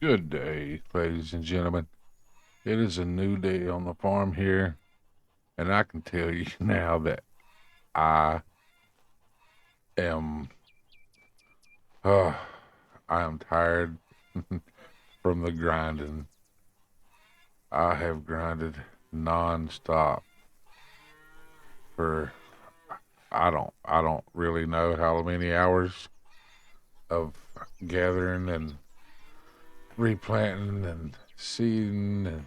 Good day, ladies and gentlemen. It is a new day on the farm here, and I can tell you now that I am, uh, I am tired from the grinding. I have grinded nonstop for I don't really know how many hours of gathering and replanting and seeding and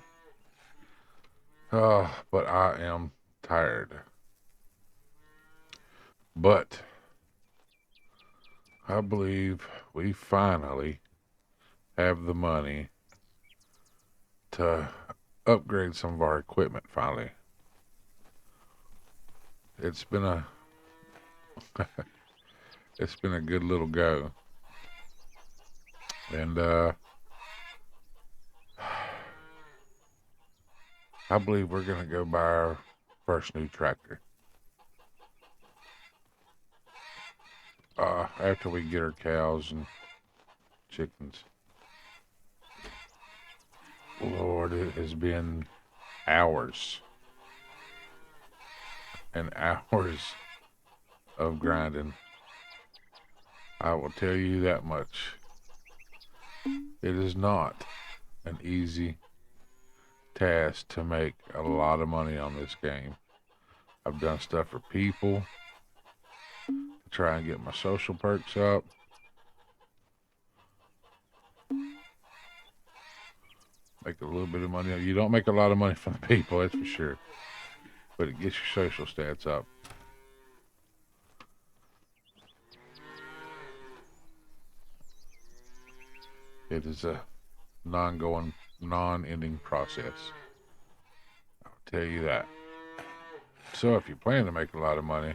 but I am tired. But I believe we finally have the money to upgrade some of our equipment finally. It's been a it's been a good little go. And I believe we're gonna go buy our first new tractor. After we get our cows and chickens. Lord, it has been hours and hours of grinding. I will tell you that much. It is not an easy task to make a lot of money on this game. I've done stuff for people to try and get my social perks up. Make a little bit of money. You don't make a lot of money from the people, that's for sure. But it gets your social stats up. It is a non-going, non-ending process. I'll tell you that. So if you plan to make a lot of money,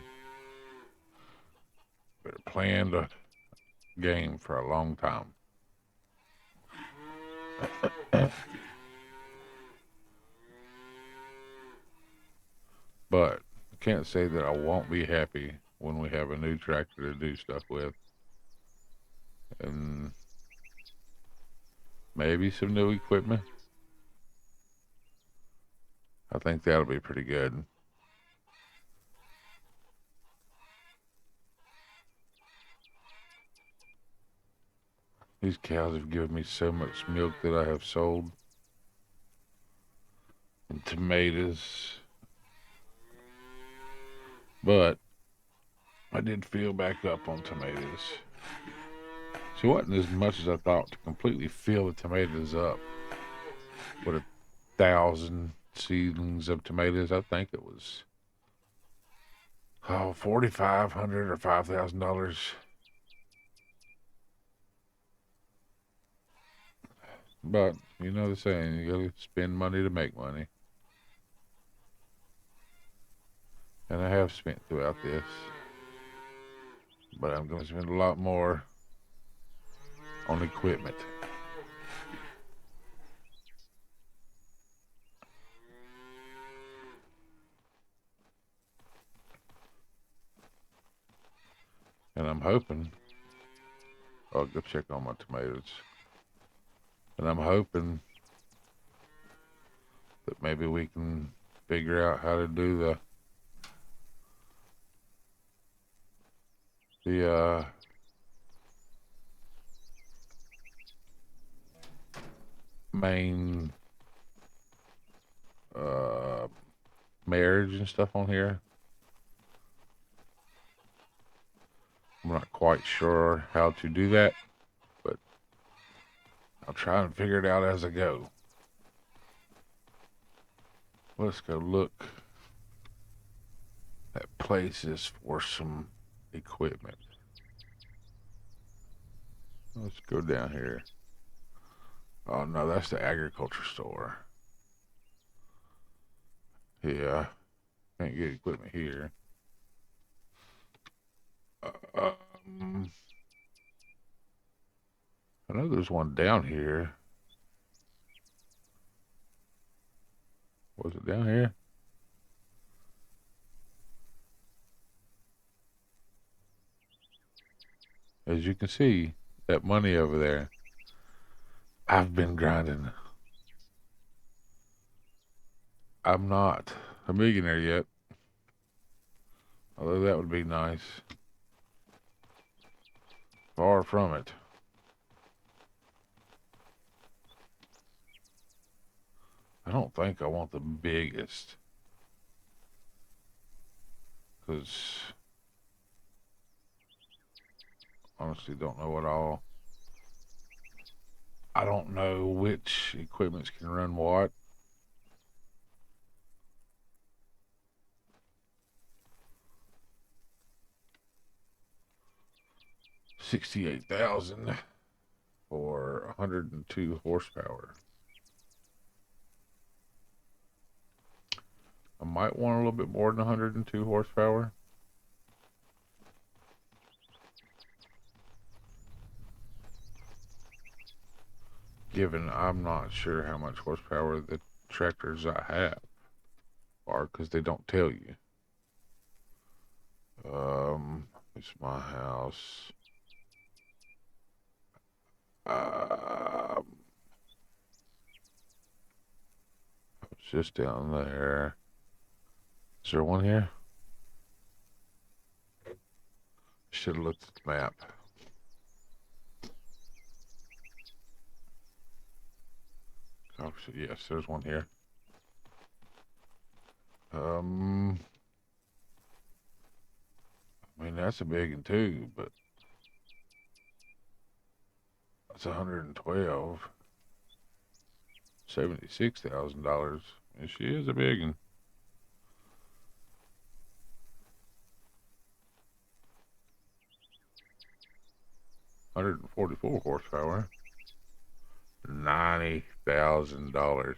better plan the game for a long time. But I can't say that I won't be happy when we have a new tractor to do stuff with, and maybe some new equipment. I think that'll be pretty good. These cows have given me so much milk that I have sold, and tomatoes. But I did fill back up on tomatoes. So it wasn't as much as I thought to completely fill the tomatoes up with 1,000 seedlings of tomatoes. I think it was 4,500 or $5,000. But you know the saying, you gotta spend money to make money. And I have spent throughout this. But I'm gonna spend a lot more on equipment. And I'm hoping I'll go check on my tomatoes. And I'm hoping that maybe we can figure out how to do the main uh, marriage and stuff on here. I'm not quite sure how to do that, but I'll try and figure it out as I go. Let's go look at places for some equipment. Let's go down here. Oh no, that's the agriculture store. Yeah, can't get equipment here. Um, I know there's one down here. Was it down here? As you can see, that money over there. I've been grinding. I'm not a millionaire yet, although that would be nice. Far from it. I don't think I want the biggest, because honestly don't know what all. I don't know which equipments can run what. $68,000 for 102 horsepower. I might want a little bit more than 102 horsepower. Given I'm not sure how much horsepower the tractors I have are, because they don't tell you. It's my house. It's just down there. Is there one here? Should have looked at the map. Oh, yes, there's one here. I mean, that's a big one too, but that's 112. $76,000. And she is a big one. $144 horsepower. $90,000.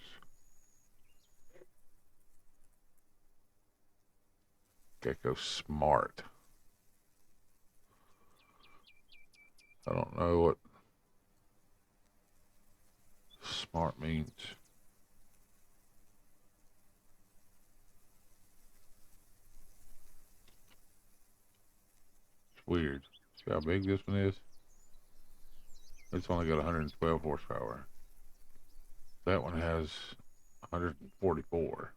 Gecko Smart. I don't know what smart means. It's weird. See how big this one is? It's only got 112 horsepower. That one has 144.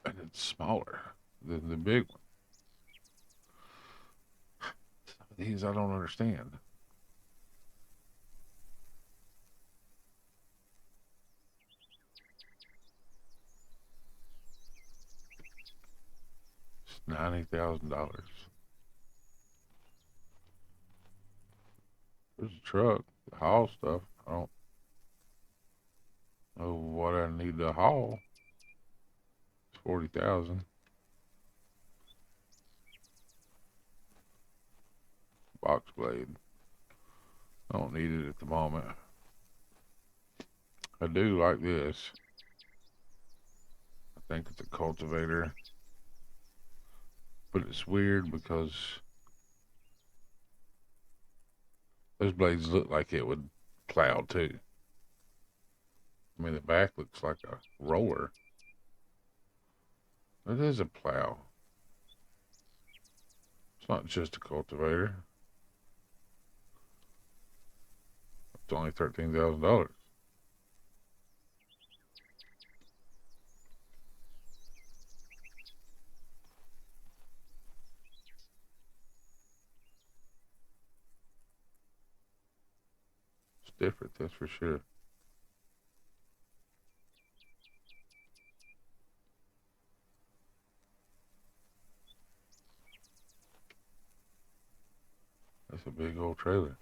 And it's smaller than the big one. Some of these I don't understand. It's $90,000. There's a truck to haul stuff. I don't know what I need to haul. It's 40,000. Box blade. I don't need it at the moment. I do like this. I think it's a cultivator. But it's weird because those blades look like it would plow too. I mean, the back looks like a roller. It is a plow. It's not just a cultivator. It's only $13,000. It's different, that's for sure. That's a big old trailer.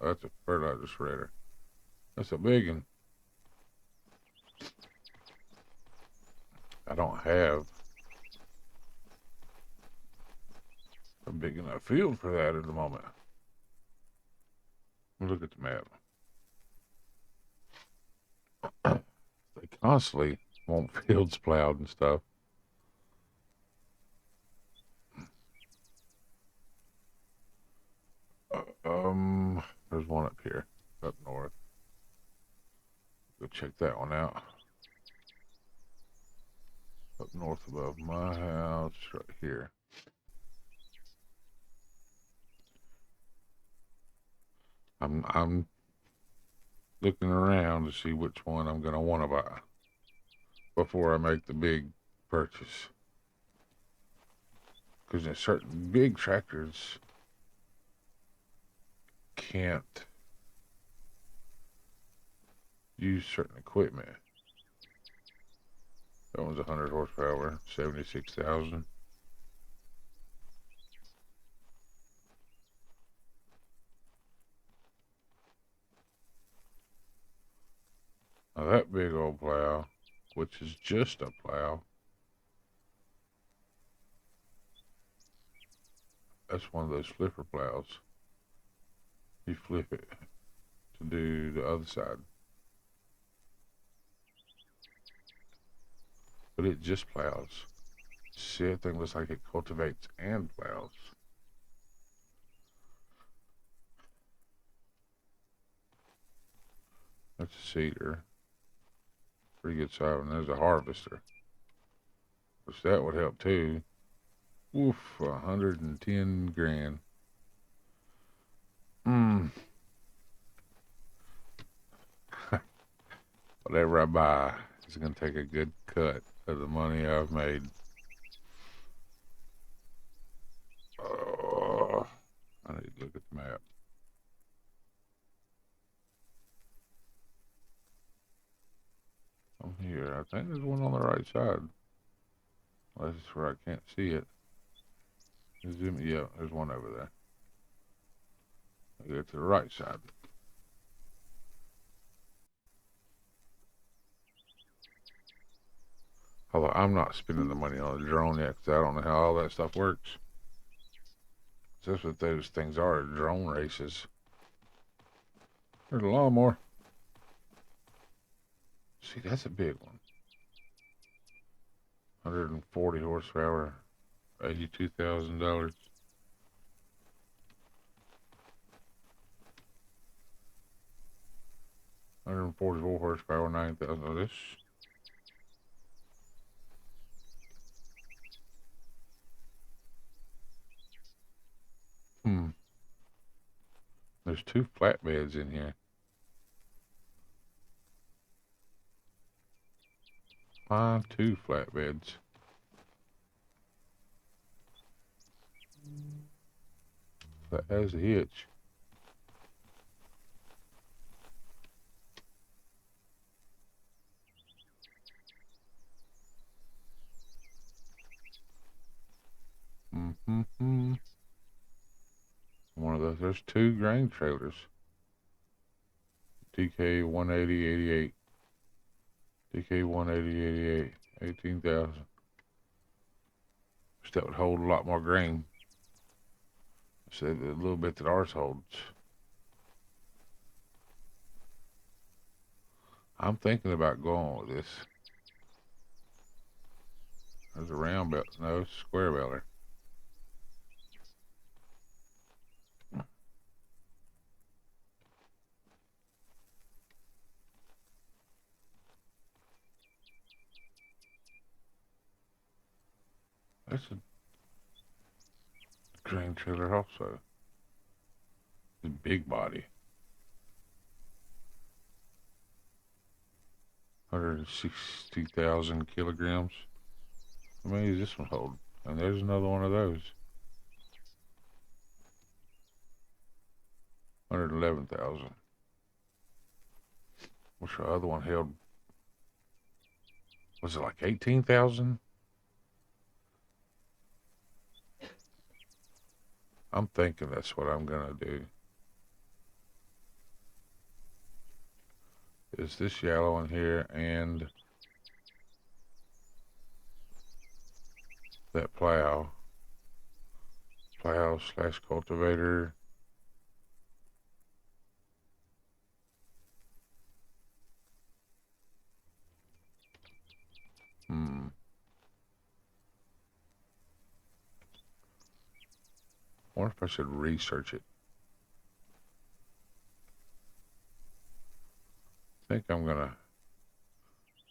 Oh, that's a fertilizer spreader. That's a big one. I don't have a big enough field for that at the moment. Look at the map. They constantly want fields plowed and stuff. There's one up here, up north. Go check that one out. Up north above my house, right here. I'm looking around to see which one I'm gonna want to buy before I make the big purchase. Because in certain big tractors can't use certain equipment. That one's 100 horsepower, 76,000. Now that big old plow, which is just a plow, that's one of those flipper plows. You flip it to do the other side. But it just plows. See, that thing looks like it cultivates and plows. That's a seeder. Pretty good size. And there's a harvester, which that would help too. Oof, 110 grand. Whatever I buy is going to take a good cut of the money I've made. Oh, I need to look at the map. I'm here. I think there's one on the right side. Unless it's where I can't see it. Zoom, yeah, there's one over there. I go to the right side. Although I'm not spending the money on a drone yet because I don't know how all that stuff works. So that's what those things are, drone races. There's a lawnmower. See, that's a big one. 140 horsepower, $82,000. $144 horsepower, 9,000. This. There's two flatbeds in here. Why two flatbeds? That has a hitch. One of those. There's two grain trailers. DK 18088. DK 18088. 18,000. That would hold a lot more grain. So the little bit that ours holds. I'm thinking about going with this. There's a round belt. No, it's a square beller. That's a grain trailer also. It's a big body. 160,000 kilograms. How many does this one hold? And there's another one of those. 111,000. What's the other one held? Was it like 18,000? I'm thinking that's what I'm gonna do. Is this yellow one here and that plow slash cultivator. I wonder if I should research it. I think I'm gonna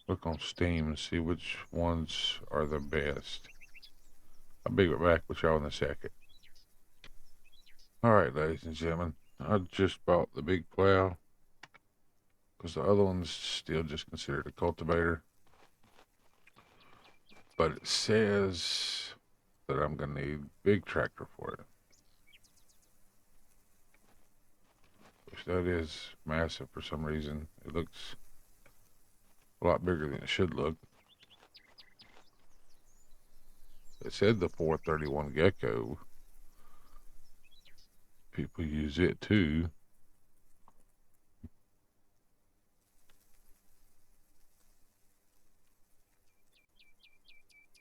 look on Steam and see which ones are the best. I'll be right back with y'all in a second. Alright, ladies and gentlemen, I just bought the big plow because the other one's still just considered a cultivator. But it says that I'm going to need a big tractor for it. Which that is massive for some reason. It looks a lot bigger than it should look. It said the 431 Gecko. People use it too.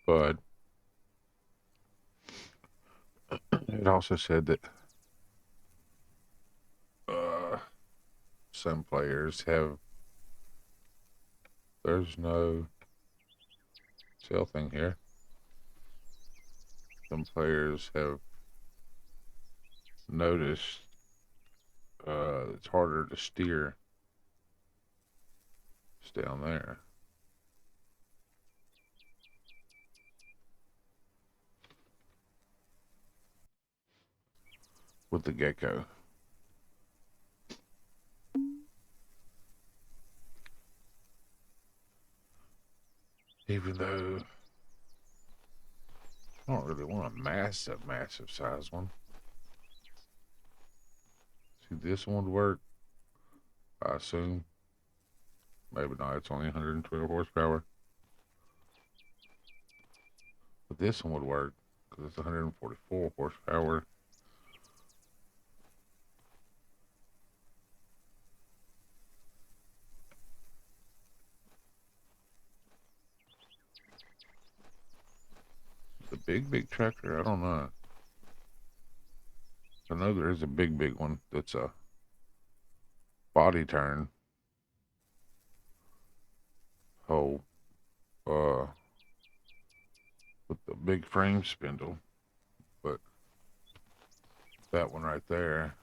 But it also said that some players have, there's no sell thing here. Some players have noticed it's harder to steer. It's down there. With the Gecko. Even though I don't really want a massive size one. See, this one would work, I assume. Maybe not, it's only 112 horsepower. But this one would work, because it's 144 horsepower. The big tractor, I don't know. I know there is a big one that's a body turn. Oh, with the big frame spindle. But that one right there,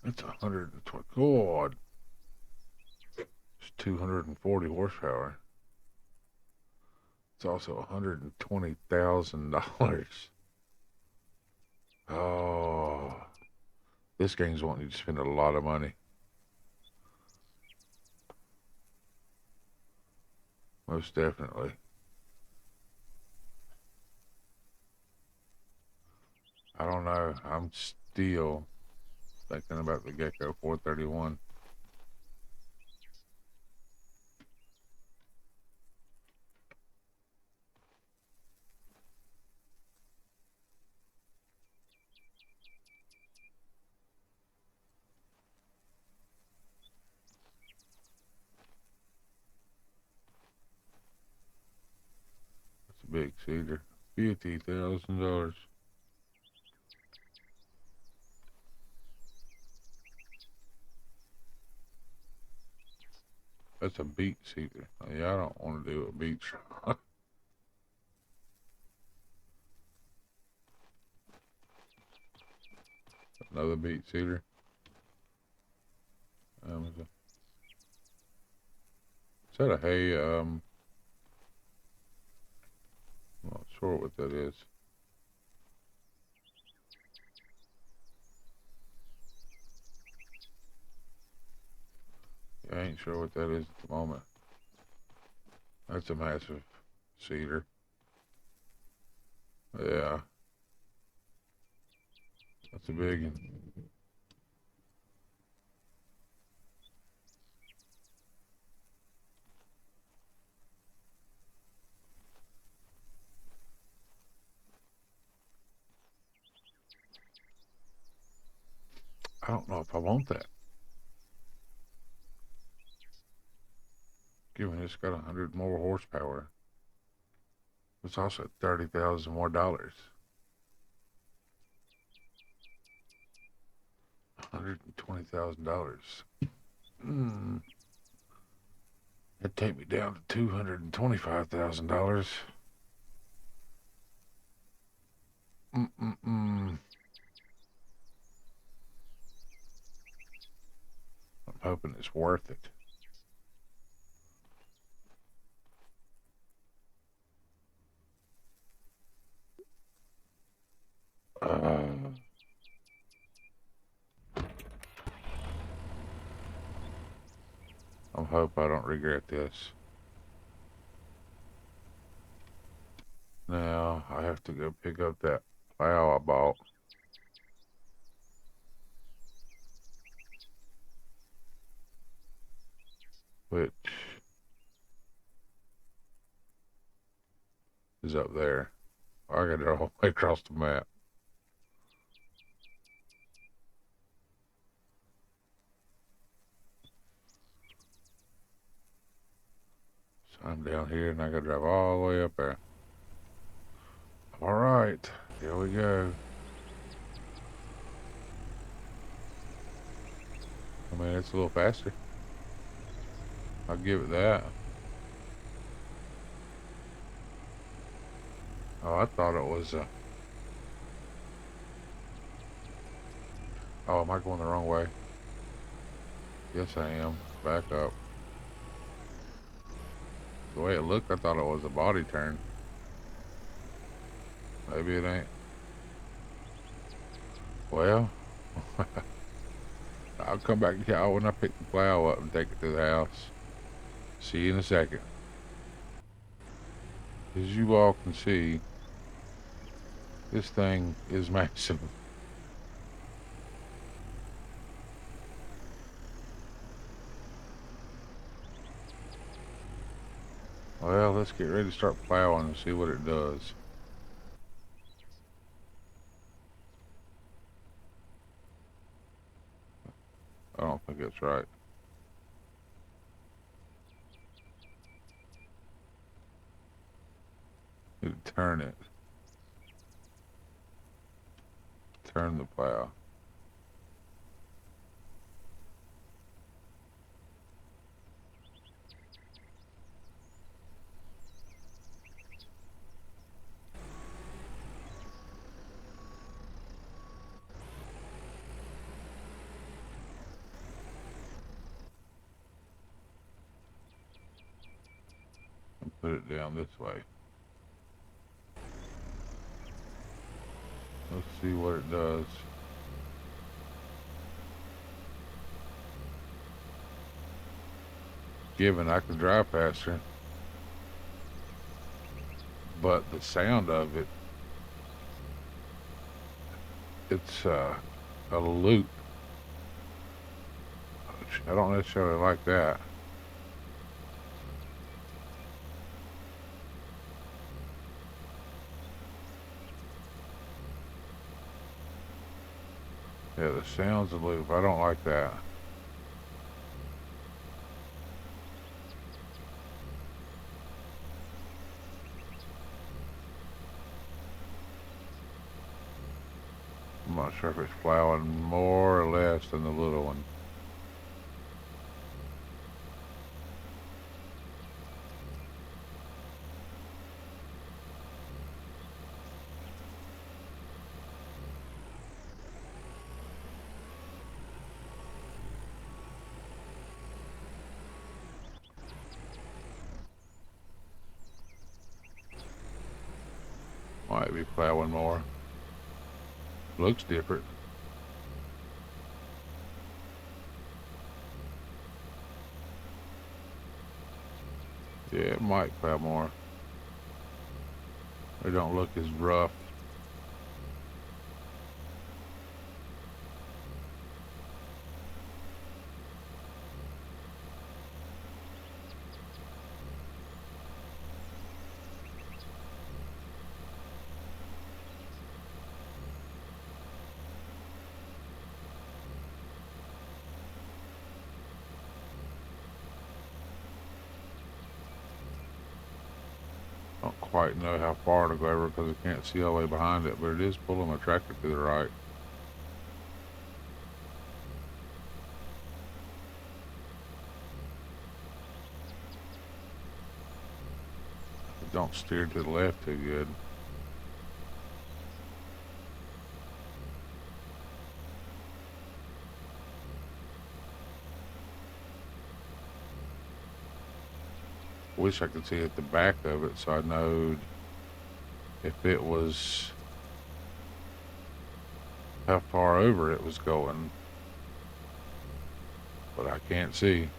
it's 120. God, it's 240 horsepower. It's also $120,000. Oh, this game's wanting you to spend a lot of money. Most definitely. I don't know. I'm still thinking about the Gecko 431. It's a big cedar. $50,000. That's a beet cedar. Yeah, I don't want to do a beet. Another beet cedar. Is that a hay? I'm not sure what that is. I ain't sure what that is at the moment. That's a massive cedar. Yeah. That's a big one. I don't know if I want that. Given it's got 100 more horsepower. It's also 30,000 more dollars. $120,000. That'd take me down to $225,000. I'm hoping it's worth it. I hope I don't regret this. Now I have to go pick up that plow I bought. Which is up there. I got it all the way across the map. So I'm down here and I gotta drive all the way up there. Alright, here we go. I mean, it's a little faster. I'll give it that. Oh, I thought it was oh, am I going the wrong way? Yes, I am. Back up. The way it looked, I thought it was a body turn. Maybe it ain't. Well, I'll come back to y'all when I pick the plow up and take it to the house. See you in a second. As you all can see, this thing is massive. Well, let's get ready to start plowing and see what it does. I don't think that's right. Need to turn it. Turn the plow. And put it down this way. Let's see what it does. Given I can drive faster, but the sound of it, it's a loop. I don't necessarily like that. Yeah, the sound's a loop. I don't like that. I'm not sure if it's plowing more or less than the little one. Might be plowing more. Looks different. Yeah, it might plow more. They don't look as rough. Don't quite know how far to go over because I can't see all the way behind it, but it is pulling my tractor to the right. It don't steer to the left too good. wish I could see at the back of it so I knowed if it was how far over it was going, but I can't see.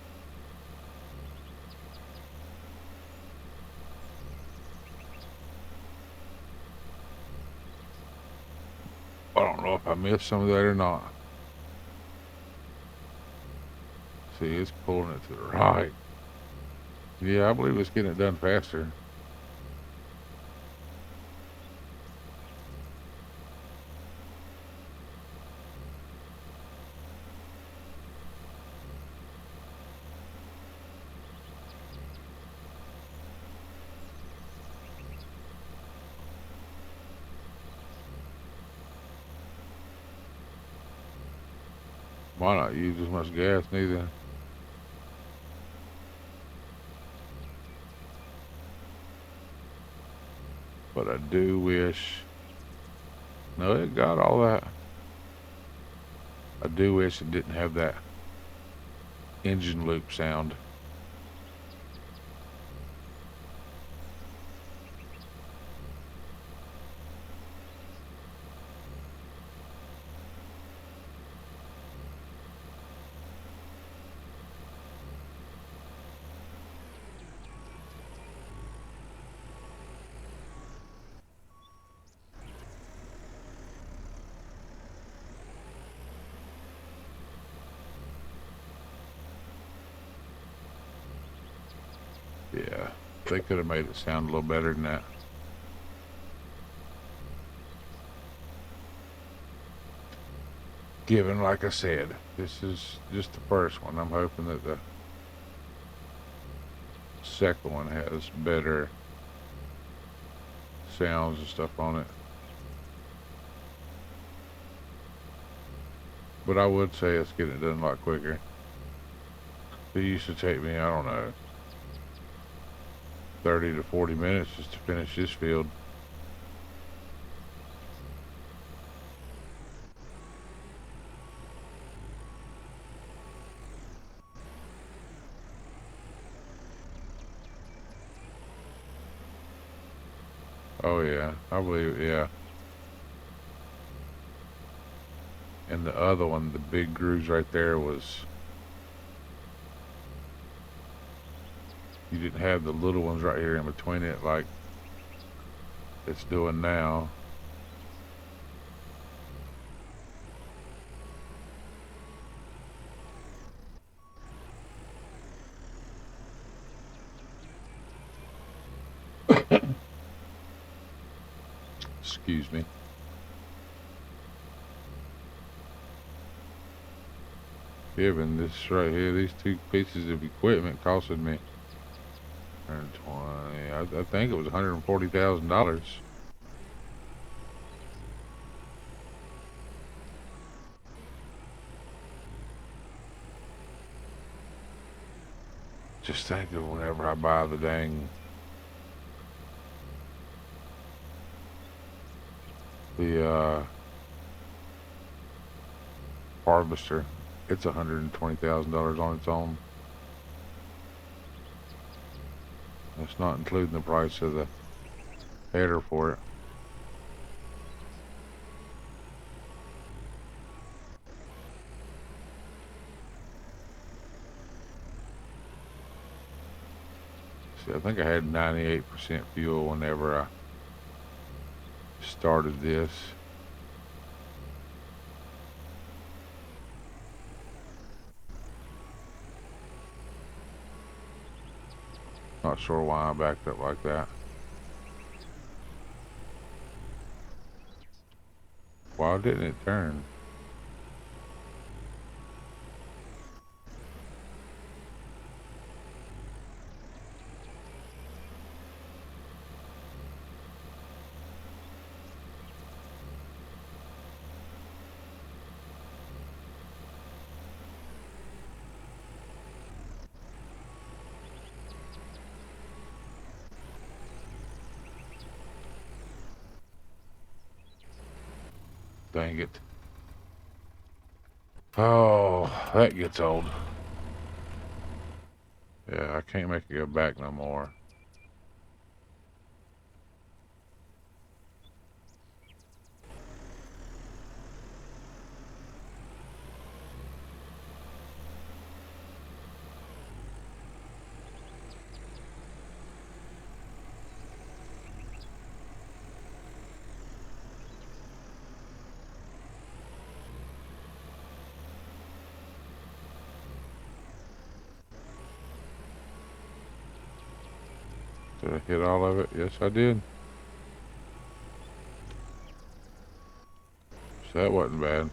I don't know if I missed some of that or not. See, it's pulling it to the right. Yeah, I believe it's getting it done faster. Might not use as much gas neither. But I do wish. No, it got all that. I do wish it didn't have that engine loop sound. Yeah, they could have made it sound a little better than that. Given, like I said, this is just the first one. I'm hoping that the second one has better sounds and stuff on it. But I would say it's getting it done a lot quicker. It used to take me, I don't know, 30 to 40 minutes just to finish this field. Oh yeah, I believe it, yeah. And the other one, the big grooves right there was, you didn't have the little ones right here in between it like it's doing now. Excuse me. Given this right here, these two pieces of equipment costed me 120. I think it was $140,000. Just think of whenever I buy the dang the harvester. It's $120,000 on its own. That's not including the price of the header for it. See, I think I had 98% fuel whenever I started this. Not sure why I backed up like that. Why didn't it turn? Dang it. Oh, that gets old. Yeah, I can't make it go back no more. Did I hit all of it? Yes, I did. So that wasn't bad.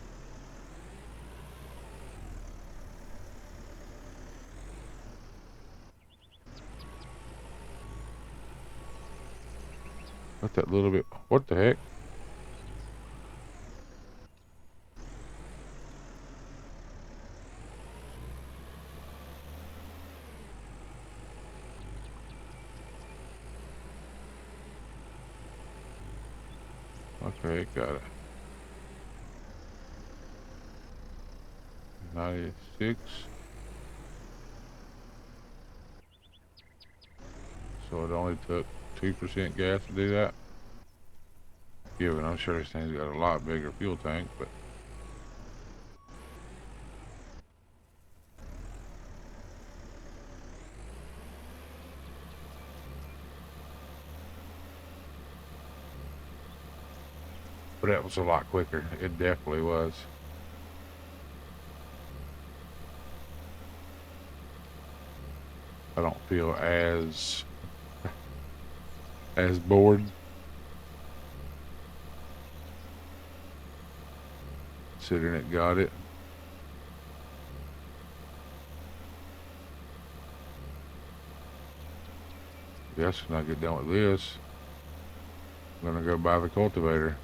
Let that little bit. What the heck? Okay, got it. 96. So it only took 2% gas to do that. Given I'm sure this thing's got a lot bigger fuel tank, but that was a lot quicker. It definitely was. I don't feel as bored. Considering it got it. Yes, when I get done with this, I'm gonna go buy the cultivator.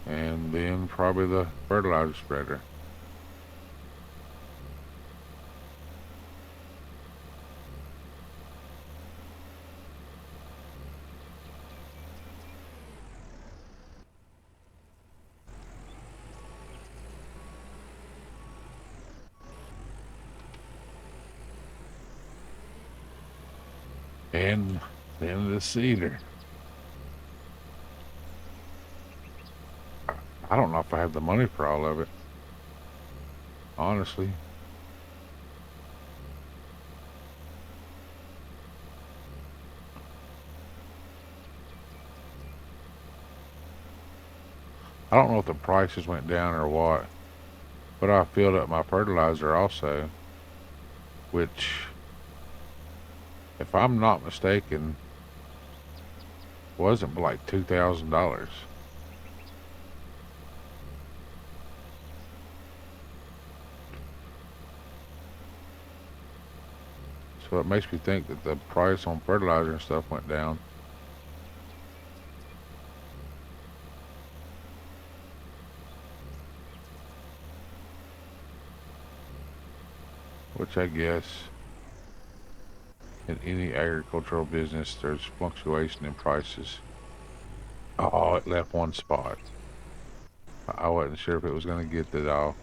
And then probably the fertilizer spreader. And then the seeder. I don't know if I have the money for all of it. Honestly. I don't know if the prices went down or what. But I filled up my fertilizer also. Which, if I'm not mistaken, wasn't but like $2,000. So it makes me think that the price on fertilizer and stuff went down. Which I guess in any agricultural business there's fluctuation in prices. Oh, it left one spot. I wasn't sure if it was going to get it all.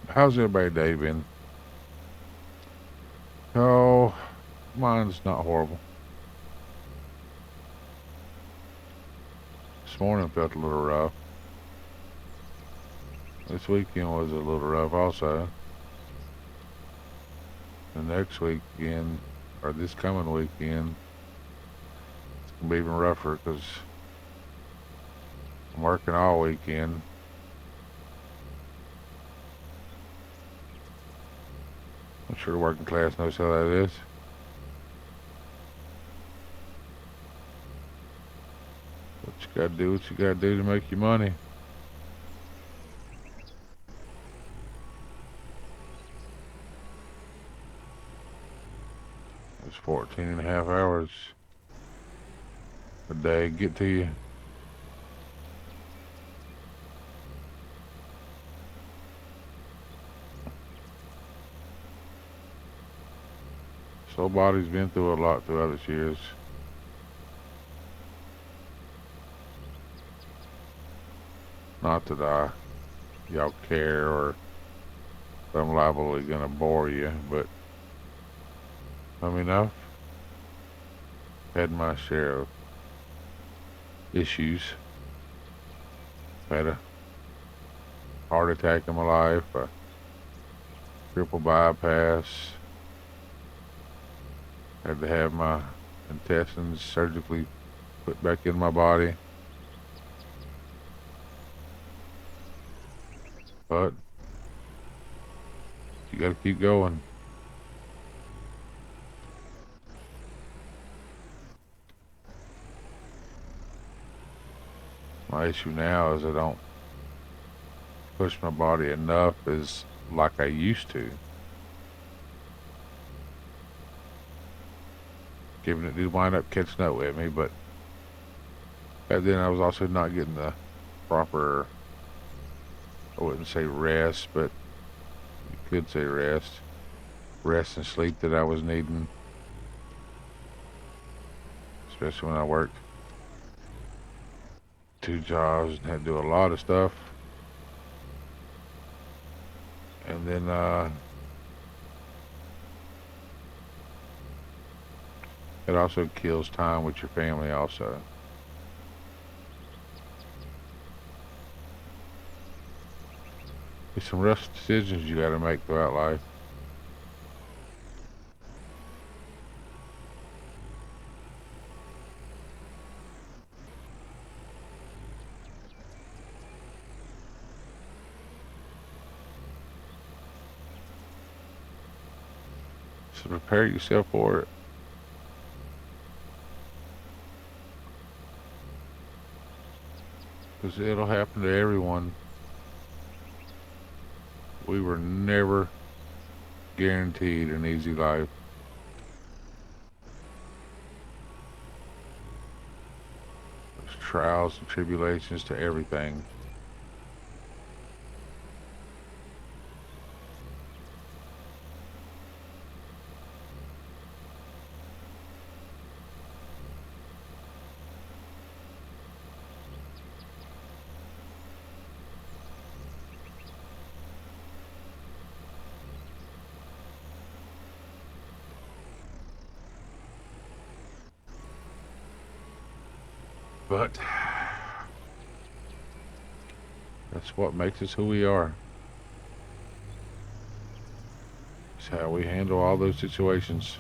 How's everybody day been? Oh, mine's not horrible. This morning felt a little rough. This weekend was a little rough also. The next weekend, or this coming weekend, it's going to be even rougher because I'm working all weekend. I'm sure working class knows how that is. But you gotta do what you gotta do to make your money. It's 14 and a half hours. a day get to you? So body's been through a lot throughout its years. Not that y'all care or I'm liably gonna bore you, but I mean I've had my share of issues. Had a heart attack in my life, a triple bypass, had to have my intestines surgically put back in my body. But you gotta keep going. My issue now is I don't push my body enough as like I used to. Giving it did wind up catching up with me, but back then I was also not getting the proper, I wouldn't say rest, but you could say rest and sleep that I was needing, especially when I worked 2 jobs and had to do a lot of stuff. And then it also kills time with your family also. There's some rough decisions you gotta make throughout life. So prepare yourself for it. Because it'll happen to everyone. We were never guaranteed an easy life. There's trials and tribulations to everything. But that's what makes us who we are. It's how we handle all those situations.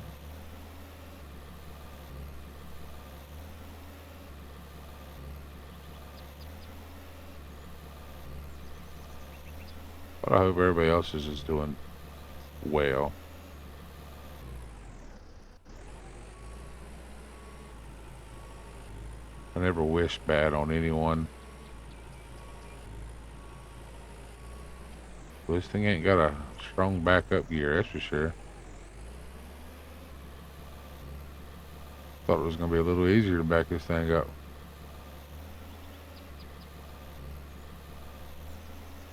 But I hope everybody else is just doing well. I never wish bad on anyone. Well, this thing ain't got a strong backup gear, that's for sure. Thought it was gonna be a little easier to back this thing up.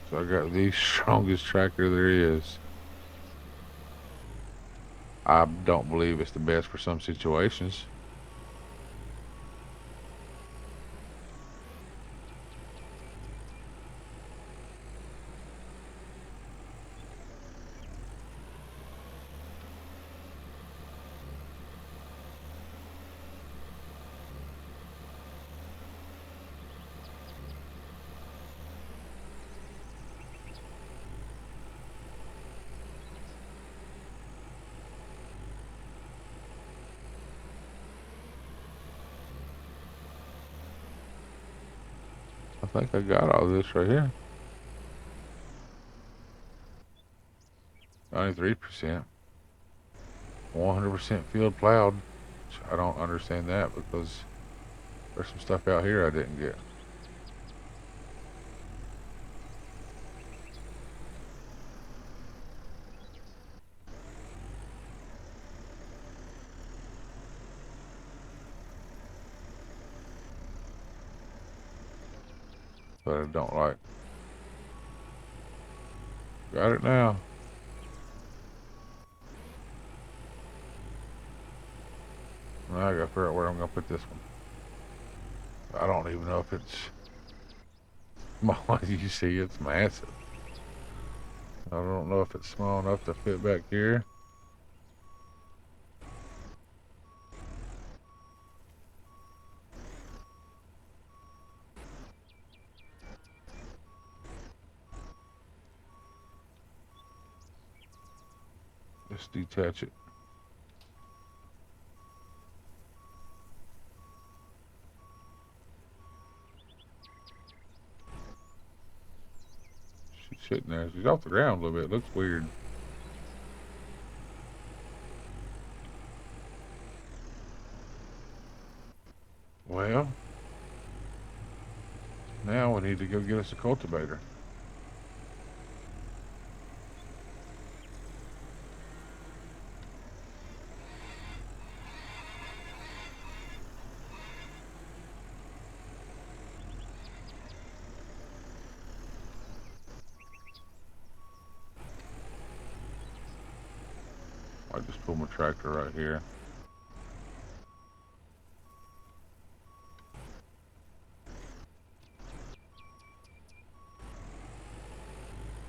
So I got the strongest tractor there is. I don't believe it's the best for some situations. I think I got all this right here. 93%. 100% field plowed. I don't understand that because there's some stuff out here I didn't get. But I don't like. Got it now. Now I gotta figure out where I'm gonna put this one. I don't even know if it's small. You see, it's massive. I don't know if it's small enough to fit back here. Just detach it. She's sitting there. She's off the ground a little bit. It looks weird. Well, now we need to go get us a cultivator. I just pulled my tractor right here.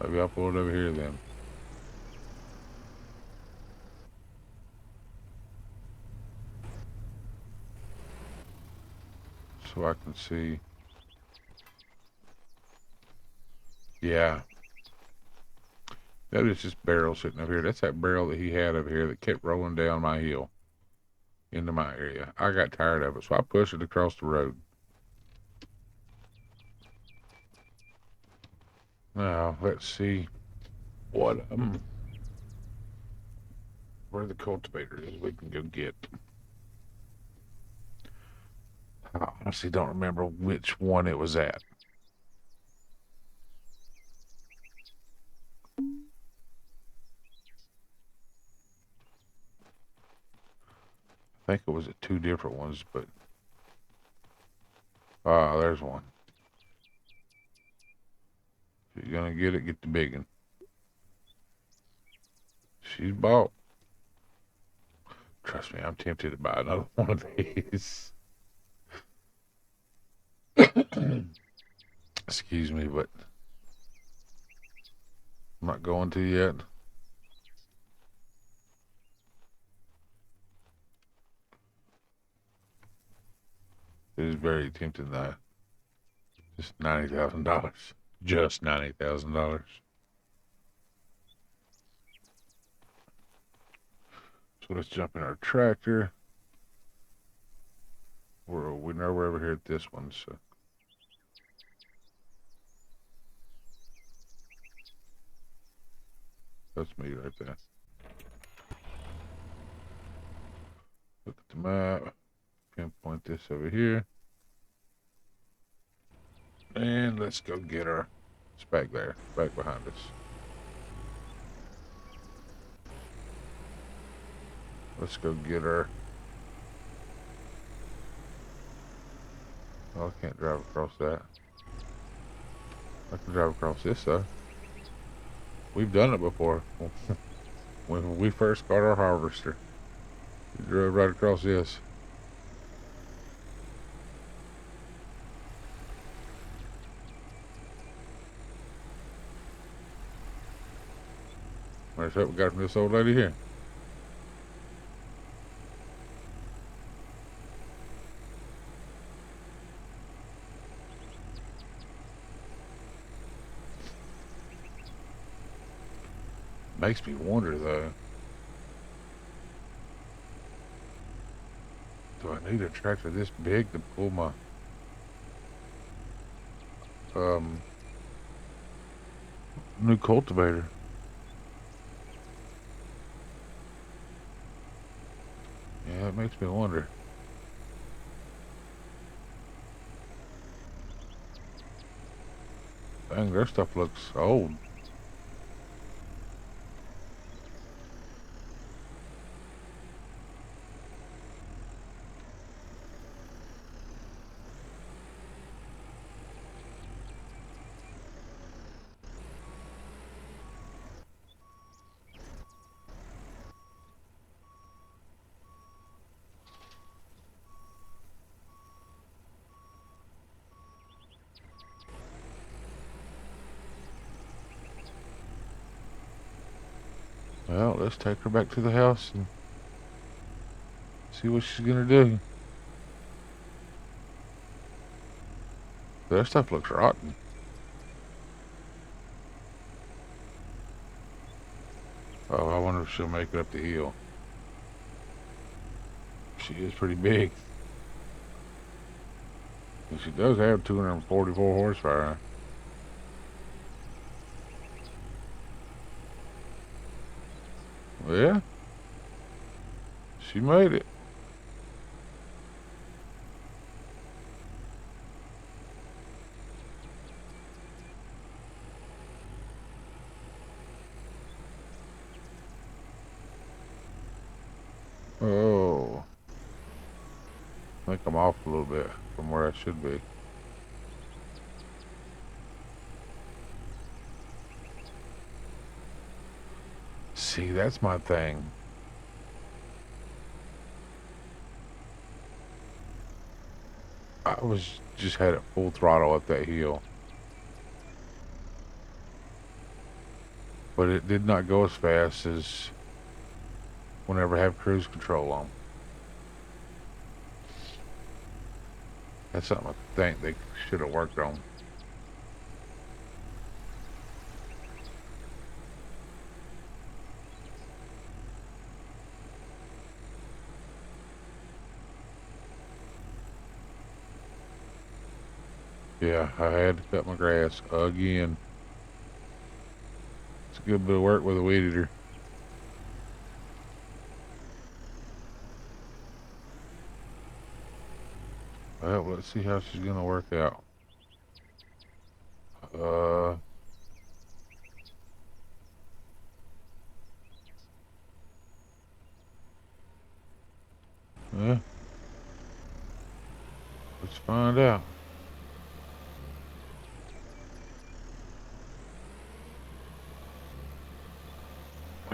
Maybe I'll pull it over here then. So I can see. Yeah. That is just barrel sitting over here. That's that barrel that he had over here that kept rolling down my hill into my area. I got tired of it, so I pushed it across the road. Now, let's see what where the cultivator is we can go get. I honestly don't remember which one it was at. I think it was at two different ones, but there's one. If you're gonna get the big one. She's bought. Trust me, I'm tempted to buy another one of these. Excuse me, but I'm not going to yet. It is very tempting though. Just $90,000. Just $90,000. So let's jump in our tractor. We know we're over here at this one, so. That's me right there. Look at the map. Pinpoint this over here. And let's go get her. It's back there, back behind us. Let's go get her. Oh, I can't drive across that. I can drive across this though. We've done it before. When we first got our harvester, we drove right across this. Let's hope we got it from this old lady here. Makes me wonder though. Do I need a tractor this big to pull my new cultivator? Yeah, it makes me wonder. Dang, their stuff looks old. Well, let's take her back to the house and see what she's gonna do. That stuff looks rotten. Oh, I wonder if she'll make it up the hill. She is pretty big. And she does have 244 horsepower. Well, yeah, she made it. Oh, I think I'm off a little bit from where I should be. See, that's my thing. I was just had it full throttle up that hill, but it did not go as fast as whenever I have cruise control on. That's something I think they should have worked on. Yeah, I had to cut my grass again. It's a good bit of work with a weed eater. Well, let's see how she's gonna work out. Uh, yeah, let's find out.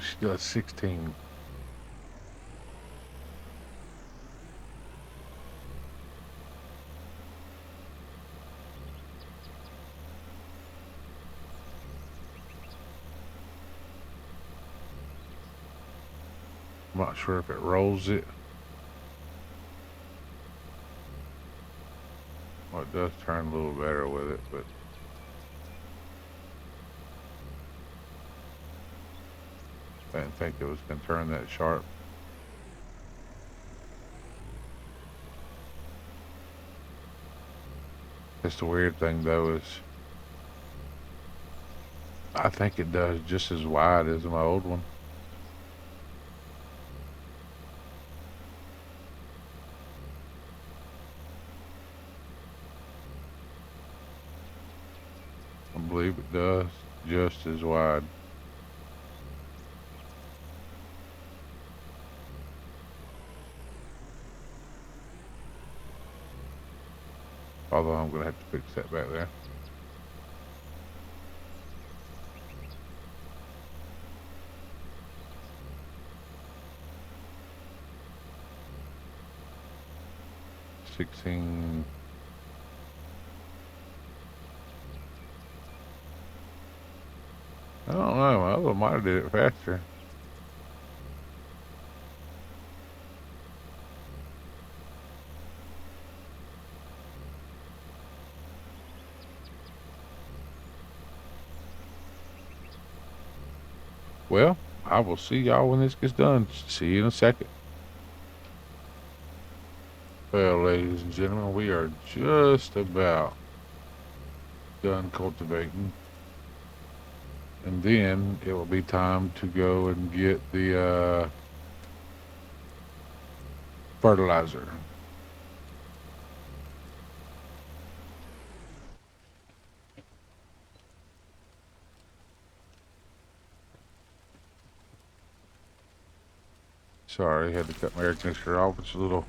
She got 16. I'm not sure if it rolls it. Well, it does turn a little better with it, but I didn't think it was gonna turn that sharp. That's the weird thing though is I think it does just as wide as my old one. I believe it does just as wide. Although I'm gonna have to fix that back there. Sixteen. I don't know. My other one might have did it faster. Well, I will see y'all when this gets done. See you in a second. Well, ladies and gentlemen, we are just about done cultivating. And then it will be time to go and get the fertilizer. Sorry, had to cut my air conditioner off. It's a little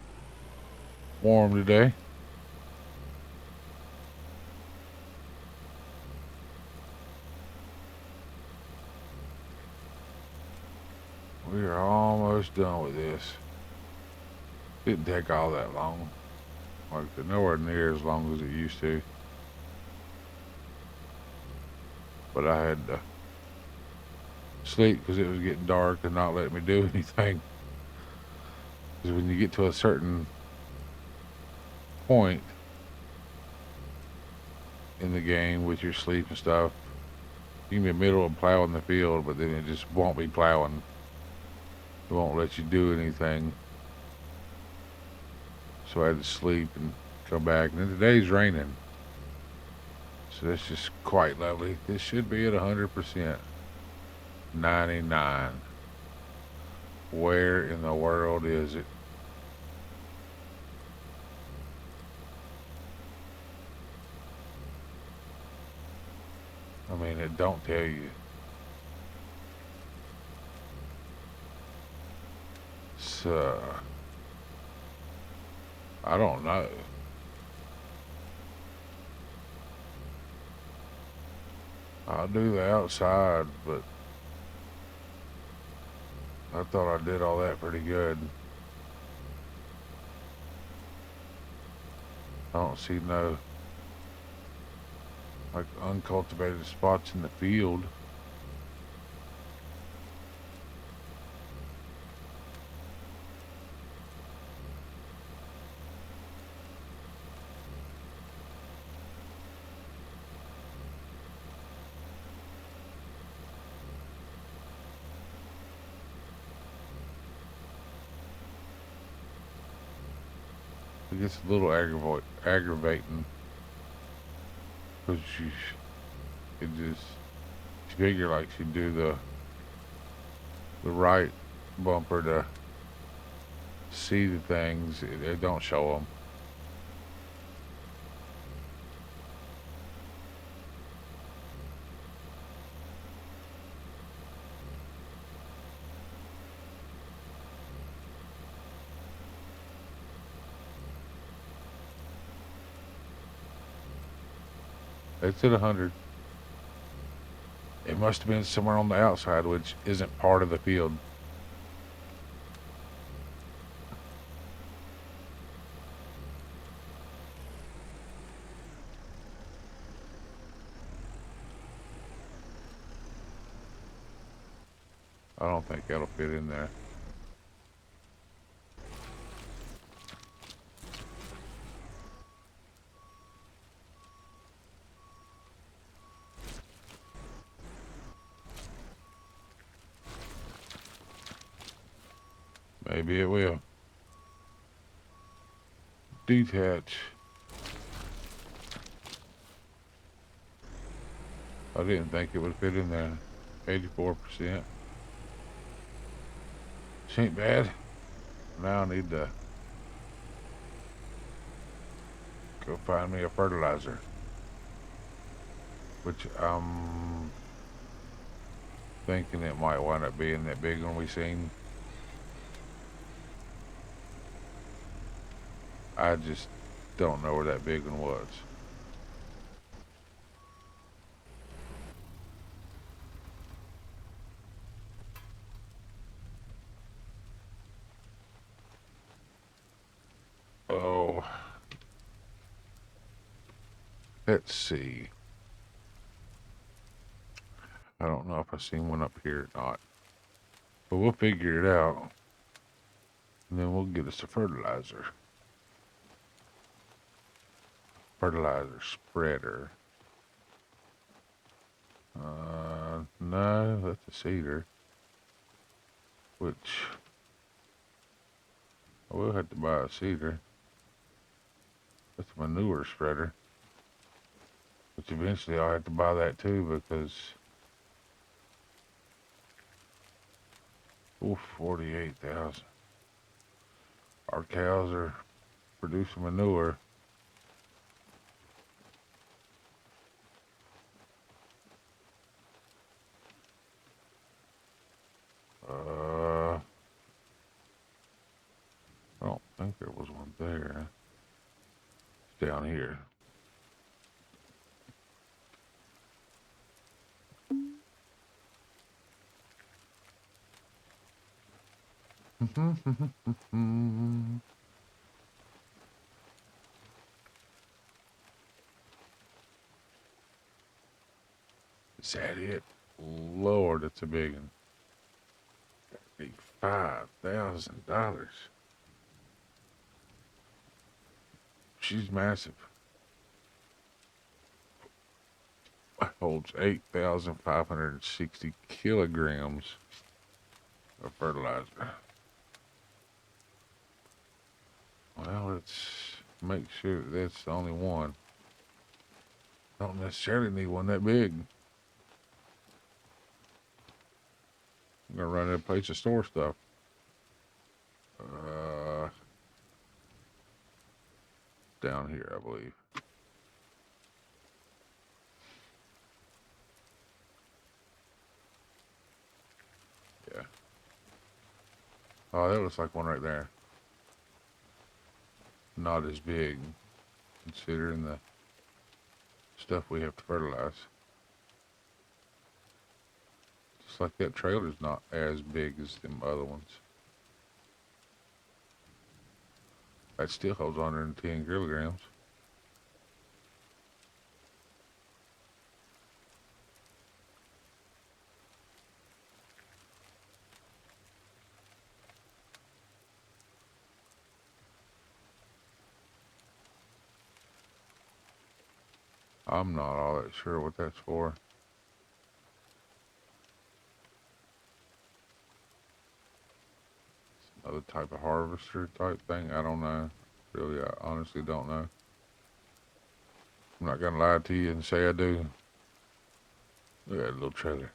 warm today. We are almost done with this. Didn't take all that long. Like nowhere near as long as it used to. But I had to sleep because it was getting dark and not letting me do anything. Because when you get to a certain point in the game with your sleep and stuff, you can be in the middle of plowing the field, but then it just won't be plowing. It won't let you do anything. So I had to sleep and come back. And then today's raining. So that's just quite lovely. This should be at 100%. 99. Where in the world is it? I mean, it don't tell you. So, I don't know. I'll do the outside, but I thought I did all that pretty good. I don't see no like uncultivated spots in the field. It gets a little aggravating because it just you figure like she do the right bumper to see the things. It don't show them. It's at 100. It must have been somewhere on the outside, which isn't part of the field. I don't think that'll fit in there. Maybe it will. Detach. I didn't think it would fit in there. 84%. This ain't bad. Now I need to go find me a fertilizer. Which I'm thinking it might wind up being that big one we seen. I just don't know where that big one was. Oh, let's see. I don't know if I seen one up here or not. But we'll figure it out. And then we'll get us a fertilizer. Fertilizer spreader. No, that's a cedar. Which I will have to buy a cedar. That's a manure spreader. Which eventually I'll have to buy that too because 48,000. Our cows are producing manure. I don't think there was one there. It's down here. Is that it? Lord, it's a big one. $5,000. She's massive. Holds 8,560 kilograms of fertilizer. Well, let's make sure that's the only one. Don't necessarily need one that big. I'm gonna run to a place to store stuff. Uh, Down here, I believe. Yeah. Oh, that looks like one right there. Not as big, considering the stuff we have to fertilize. Just like that trailer's not as big as them other ones. That still holds 110 kilograms. I'm not all that sure what that's for. Another type of harvester type thing. I don't know. Really, I honestly don't know. I'm not gonna lie to you and say I do. Look at that little trailer.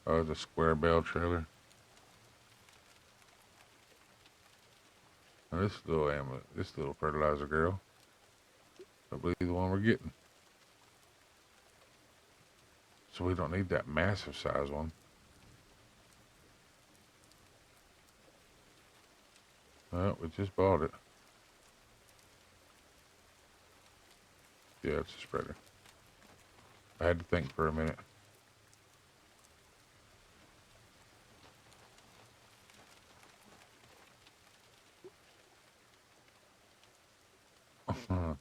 Oh, it's a square bell trailer. Now this little fertilizer girl, I believe the one we're getting. So we don't need that massive size one. Well, we just bought it. Yeah, it's a spreader. I had to think for a minute.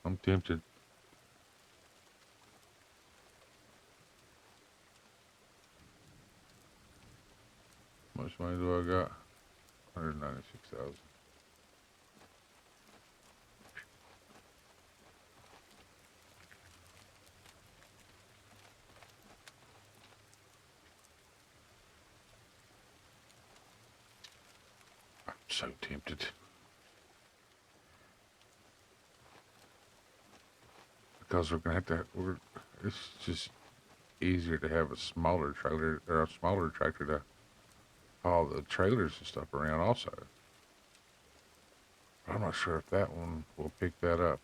I'm tempted. How much money do I got? 196,000. I'm so tempted. Because we're gonna have to. It's just easier to have a smaller trailer or a smaller tractor to haul the trailers and stuff around. Also, but I'm not sure if that one will pick that up.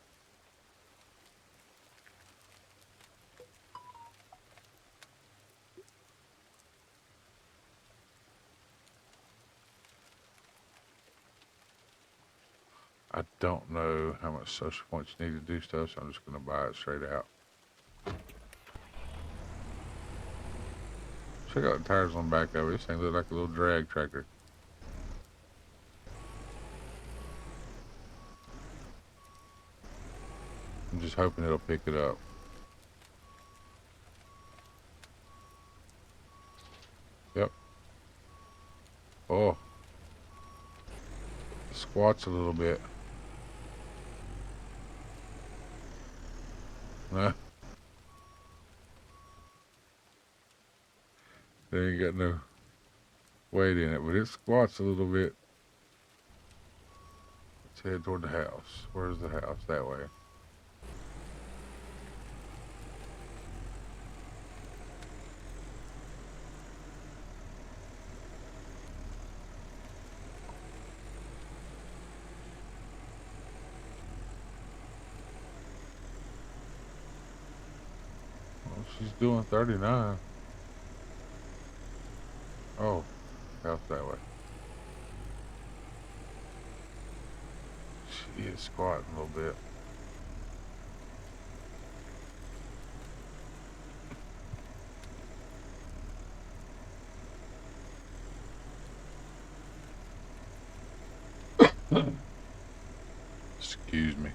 I don't know how much social points you need to do stuff, so I'm just gonna buy it straight out. Check out the tires on the back of it. This thing looks like a little drag tractor. I'm just hoping it'll pick it up. Yep. Oh, it squats a little bit. Nah, it ain't got no weight in it, but it squats a little bit. Let's head toward the house. Where's the house? That way. Well, she's doing 39. Oh, house that way. She is squatting a little bit. Excuse me.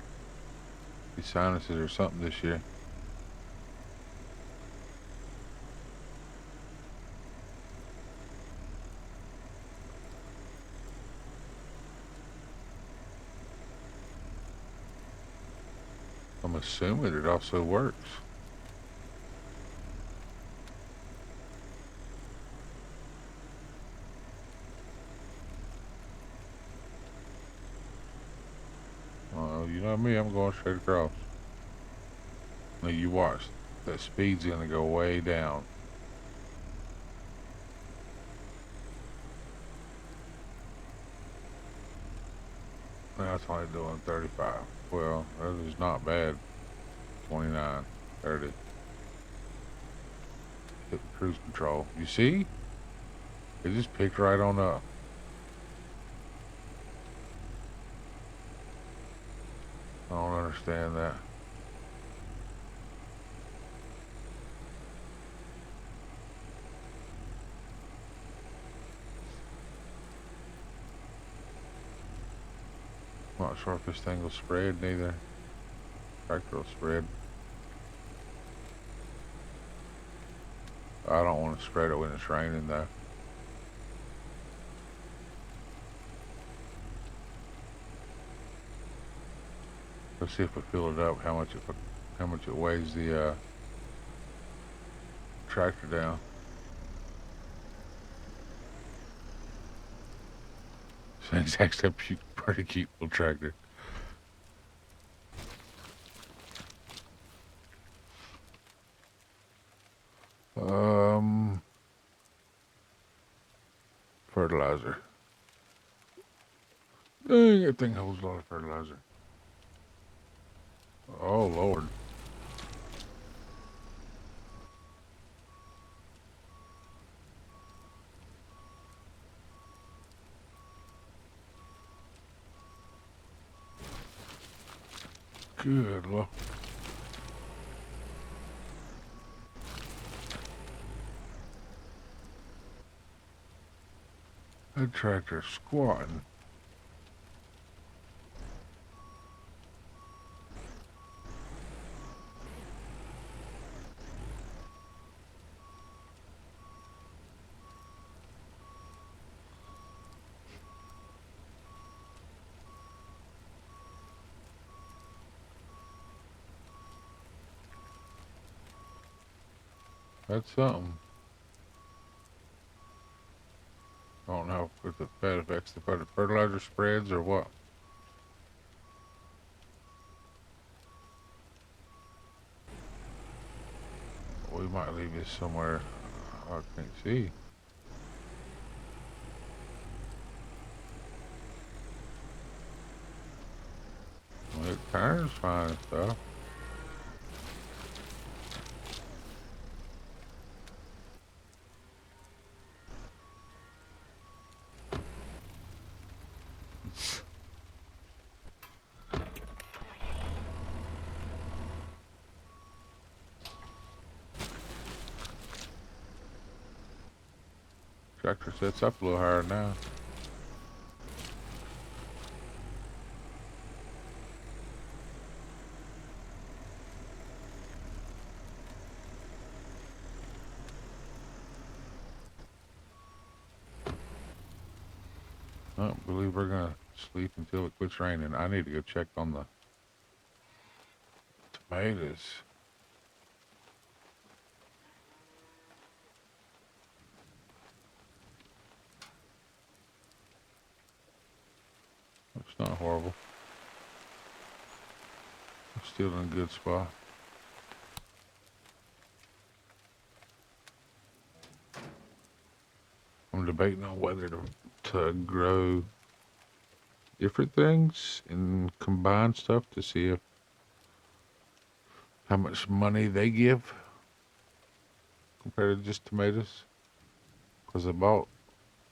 These sinuses or something this year. assuming it also works. You know me, I'm going straight across. Now you watch. That speed's gonna go way down. Now it's only doing 35. Well, that is not bad. 29, 30. Hit cruise control. You see? It just picked right on up. I don't understand that. Not sure if this thing will spread neither. Tractor will spread. I don't want to spread it when it's raining though. Let's see if we fill it up. How much it weighs the tractor down. Thing's actually a pretty cute little tractor. Fertilizer. Dang, that thing holds a lot of fertilizer. Oh, Lord. Good Lord. That tractor's squatting. That's something. I don't know if that affects the fertilizer spreads or what. We might leave this somewhere I can't see. Well, it turns fine and stuff. Tractor sets up a little higher now. I don't believe we're gonna sleep until it quits raining. I need to go check on the tomatoes. It's not horrible. I'm still in a good spot. I'm debating on whether to grow different things and combine stuff to see if how much money they give compared to just tomatoes. Because I bought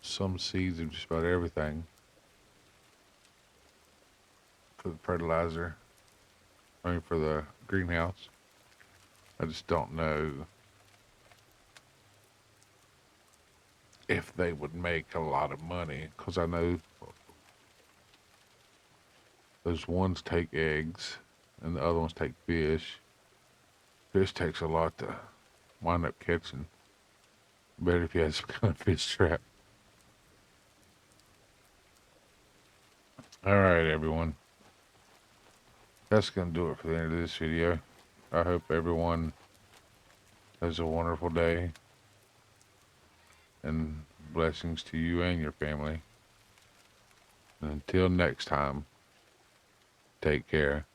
some seeds of just about everything for the fertilizer. I mean, for the greenhouse. I just don't know if they would make a lot of money. Because I know those ones take eggs and the other ones take fish. Fish takes a lot to wind up catching. Better if you had some kind of fish trap. All right, everyone. That's going to do it for the end of this video. I hope everyone has a wonderful day, and blessings to you and your family. And until next time, take care.